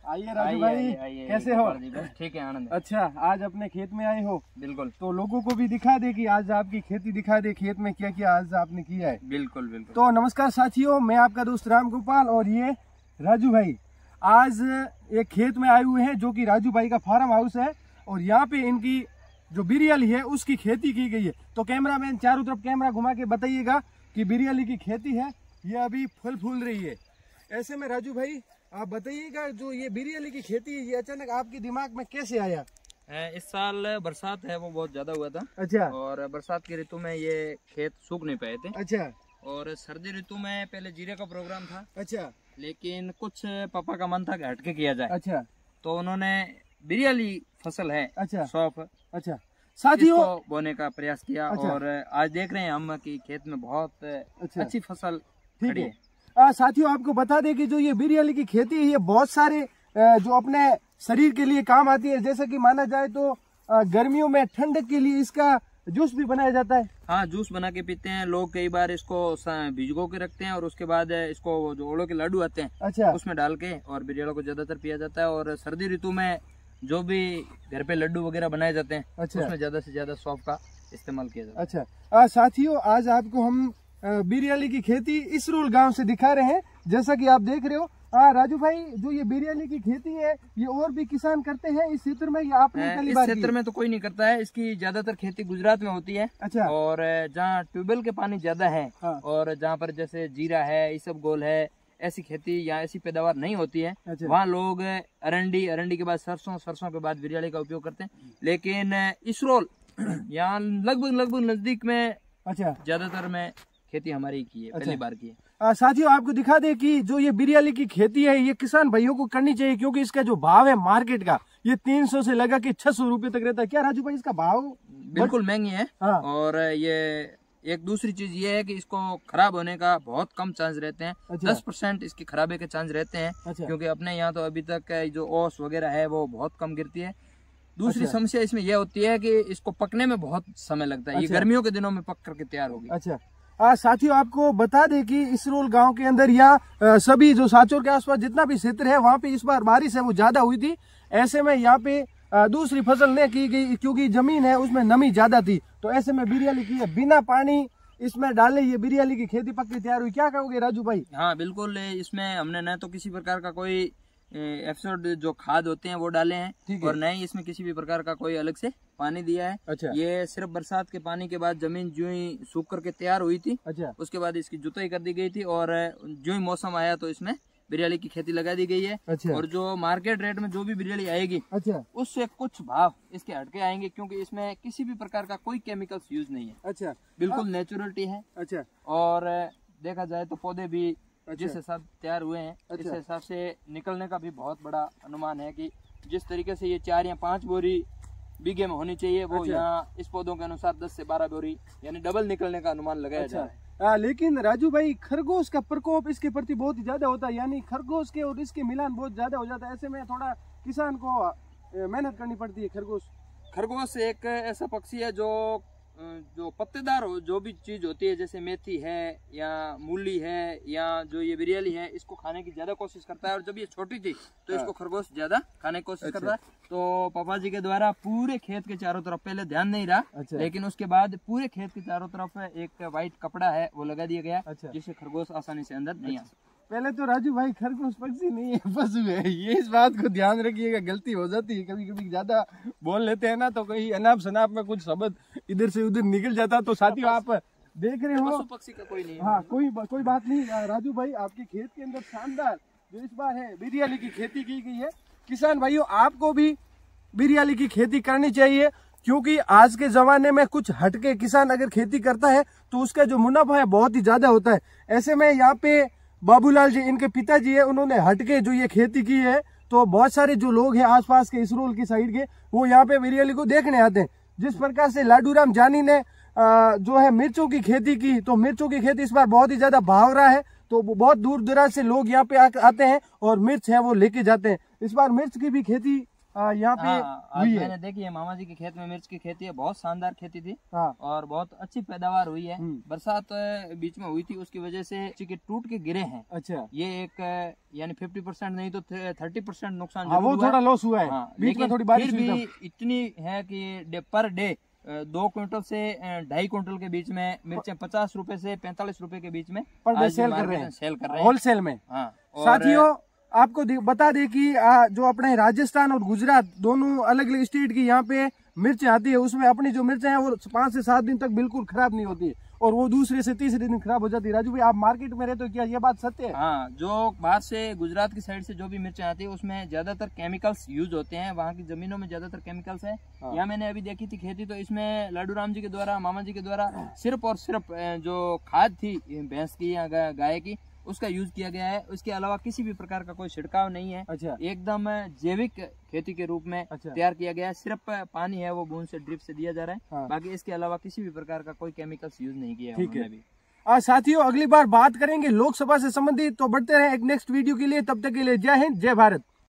आइए राजू भाई, कैसे हो? ठीक है आनंद। अच्छा, आज अपने खेत में आए हो? बिल्कुल। तो लोगों को भी दिखा दे कि आज आपकी खेती दिखा दे, खेत में क्या क्या आज आपने किया है। बिल्कुल बिल्कुल। तो नमस्कार साथियों, मैं आपका दोस्त राम गोपाल और ये राजू भाई आज एक खेत में आए हुए हैं जो कि राजू भाई का फार्म हाउस है और यहाँ पे इनकी जो बिरयाली है उसकी खेती की गई है। तो कैमरामैन चारों तरफ कैमरा घुमा के बताइएगा कि बिरयाली की खेती है, ये अभी फल फूल रही है। ऐसे में राजू भाई आप बताइएगा, जो ये बिरयाली की खेती है ये अचानक आपके दिमाग में कैसे आया? इस साल बरसात है वो बहुत ज्यादा हुआ था। अच्छा। और बरसात की ऋतु में ये खेत सूख नहीं पाए थे। अच्छा। और सर्दी ऋतु में पहले जीरे का प्रोग्राम था। अच्छा। लेकिन कुछ पापा का मन था कि हटके किया जाए। अच्छा। तो उन्होंने बिरयाली फसल है, अच्छा, सौंफ, अच्छा, साथियों बोने का प्रयास किया। अच्छा। और आज देख रहे हैं हम कि खेत में बहुत अच्छा, अच्छी फसल खड़ी है। साथियों आपको बता दें कि जो ये बिरयाली की खेती है ये बहुत सारे जो अपने शरीर के लिए काम आती है। जैसे कि माना जाए तो गर्मियों में ठंडक के लिए इसका जूस भी बनाया जाता है। हाँ, जूस बना के पीते हैं लोग। कई बार इसको भिगो के रखते हैं और उसके बाद इसको जो ओड़ों के लड्डू आते हैं, अच्छा, उसमें डाल के और बिरयानी को ज्यादातर पिया जाता है। और सर्दी ऋतु में जो भी घर पे लड्डू वगैरह बनाए जाते हैं, अच्छा, उसमें ज्यादा से ज्यादा सौंफ का इस्तेमाल किया जाता है। अच्छा साथियों, आज आपको हम बिरयाली की खेती इसरोल गांव से दिखा रहे हैं। जैसा कि आप देख रहे हो राजू भाई, जो ये बिरयानी की खेती है ये और भी किसान करते हैं इस क्षेत्र में, या आपने पहली बार? इस क्षेत्र में तो कोई नहीं करता है। इसकी ज्यादातर खेती गुजरात में होती है। अच्छा। और जहाँ ट्यूबवेल के पानी ज्यादा है, हाँ, और जहाँ पर जैसे जीरा है, इसबगोल है, ऐसी खेती या ऐसी पैदावार नहीं होती है, अच्छा, वहाँ लोग अरंडी के बाद सरसों के बाद बिरयानी का उपयोग करते हैं। लेकिन इसरोल यहाँ लगभग नजदीक में, अच्छा, ज्यादातर में खेती हमारी की है, पहली बार की है। साथियों आपको दिखा दे कि जो ये बिरयाली की खेती है ये किसान भाइयों को करनी चाहिए, क्योंकि इसका जो भाव है मार्केट का ये 300 से लगा के 600 रुपए तक रहता है। क्या राजू भाई इसका भाव? बिल्कुल महंगी है। हाँ। और ये एक दूसरी चीज ये है कि इसको खराब होने का बहुत कम चांस रहते हैं। अच्छा। 10% इसकी खराबे के चांस रहते हैं। अच्छा। क्योंकि अपने यहाँ तो अभी तक जो ओस वगैरह है वो बहुत कम गिरती है। दूसरी समस्या इसमें यह होती है कि इसको पकने में बहुत समय लगता है। अच्छा। ये गर्मियों के दिनों में पक करके तैयार होगी। अच्छा। साथियों आपको बता दें कि इसरोल गांव के अंदर या सभी जो साचोर के आसपास जितना भी क्षेत्र है वहां पे इस बार बारिश है वो ज्यादा हुई थी। ऐसे में यहाँ पे दूसरी फसल नहीं की गई क्योंकि जमीन है उसमें नमी ज्यादा थी। तो ऐसे में बिरयाली की है, बिना पानी इसमें डाले ये बिरयाली की खेती पक के तैयार हुई। क्या कहोगे राजू भाई? हाँ बिल्कुल, इसमें हमने न तो किसी प्रकार का कोई एफसोड जो खाद होते हैं वो डाले हैं, और नहीं इसमें किसी भी प्रकार का कोई अलग से पानी दिया है। अच्छा। ये सिर्फ बरसात के पानी के बाद जमीन जो ही सूख करके तैयार हुई थी, अच्छा, उसके बाद इसकी जुताई कर दी गई थी और जो ही मौसम आया तो इसमें बिरयाली की खेती लगा दी गई है। अच्छा। और जो मार्केट रेट में जो भी बिरयाली आएगी, अच्छा, उससे कुछ भाव इसके हटके आएंगे, क्योंकि इसमें किसी भी प्रकार का कोई केमिकल्स यूज नहीं है। अच्छा। बिल्कुल नेचुरलिटी है। अच्छा। और देखा जाए तो पौधे भी जिस हिसाब तैयार हुए हैं, इस हिसाब से निकलने का भी बहुत बड़ा अनुमान है कि जिस तरीके से ये 4 या 5 बोरी बीघे में होनी चाहिए वो यहाँ इस पौधों के अनुसार 10 से 12 बोरी यानी डबल निकलने का अनुमान लगाया जा रहा है। लेकिन राजू भाई खरगोश का प्रकोप इसके प्रति बहुत ही ज्यादा होता है, यानी खरगोश के और इसके मिलान बहुत ज्यादा हो जाता है। ऐसे में थोड़ा किसान को मेहनत करनी पड़ती है। खरगोश एक ऐसा पक्षी है जो पत्तेदार हो जो भी चीज होती है, जैसे मेथी है या मूली है या जो ये बिरयाली है, इसको खाने की ज्यादा कोशिश करता है। और जब ये छोटी थी तो इसको खरगोश ज्यादा खाने की कोशिश करता है। तो पापा जी के द्वारा पूरे खेत के चारों तरफ, पहले ध्यान नहीं रहा, लेकिन उसके बाद पूरे खेत के चारों तरफ एक व्हाइट कपड़ा है वो लगा दिया गया, जिससे खरगोश आसानी से अंदर नहीं आ सकता। पहले तो राजू भाई खरगोश पक्षी नहीं है, पशु है, ये इस बात को ध्यान रखिएगा। गलती हो जाती है, कभी कभी ज्यादा बोल लेते हैं ना तो कहीं अनाप शनाप में कुछ शब्द इधर से उधर निकल जाता। तो साथियों आप देख रहे हो, पक्षी का कोई नहीं। हाँ, कोई बात नहीं। राजू भाई आपके खेत के अंदर शानदार जो इस बार है बिरयाली की खेती की गई है। किसान भाइयों आपको भी बिरयाली की खेती करनी चाहिए, क्योंकि आज के जमाने में कुछ हटके किसान अगर खेती करता है तो उसका जो मुनाफा है बहुत ही ज्यादा होता है। ऐसे में यहाँ पे बाबूलाल जी, इनके पिताजी है, उन्होंने हटके जो ये खेती की है, तो बहुत सारे जो लोग हैं आसपास के इसरोल की साइड के वो यहाँ पे बिरयाली को देखने आते हैं। जिस प्रकार से लाडूराम जानी ने जो है मिर्चों की खेती की, तो मिर्चों की खेती इस बार बहुत ही ज्यादा भाव रहा है, तो बहुत दूर दराज से लोग यहाँ पे आते हैं और मिर्च है वो लेके जाते हैं। इस बार मिर्च की भी खेती यहाँ पे आज मैंने देखी है मामा जी के खेत में मिर्च की खेती है, बहुत शानदार खेती थी और बहुत अच्छी पैदावार हुई है। बरसात बीच में हुई थी, उसकी वजह से के टूट के गिरे हैं। अच्छा, ये एक यानी 50% नहीं तो 30% नुकसान वो थोड़ा लॉस हुआ है। बीच में थोड़ी बारिश भी इतनी है कि पर डे 2 क्विंटल से 2.5 क्विंटल के बीच में मिर्चें 50 रुपए से 45 रुपए के बीच में सेल कर रहे हैं होलसेल में। हाँ, साथियों आपको बता दे कि जो अपने राजस्थान और गुजरात दोनों अलग अलग स्टेट की यहाँ पे मिर्च आती है, उसमें अपनी जो मिर्चें हैं वो 5 से 7 दिन तक बिल्कुल खराब नहीं होती और वो दूसरे से तीसरे दिन खराब हो जाती है। राजू भाई आप मार्केट में रहते हो, क्या ये बात सत्य है? हाँ, जो बाहर से गुजरात की साइड से जो भी मिर्चें आती है उसमें ज्यादातर केमिकल्स यूज होते हैं, वहाँ की जमीनों में ज्यादातर केमिकल्स है। यहाँ मैंने अभी देखी थी खेती, तो इसमें लाडू राम जी के द्वारा, मामा जी के द्वारा सिर्फ और सिर्फ जो खाद थी भैंस की या गाय की उसका यूज किया गया है। उसके अलावा किसी भी प्रकार का कोई छिड़काव नहीं है। अच्छा, एकदम जैविक खेती के रूप में तैयार किया गया है। सिर्फ पानी है वो बूंद से ड्रिप से दिया जा रहा है। हाँ। बाकी इसके अलावा किसी भी प्रकार का कोई केमिकल्स यूज नहीं किया है। ठीक है साथियों, अगली बार बात करेंगे लोकसभा से संबंधित, तो बढ़ते रहे एक नेक्स्ट वीडियो के लिए। तब तक के लिए जय हिंद, जय भारत।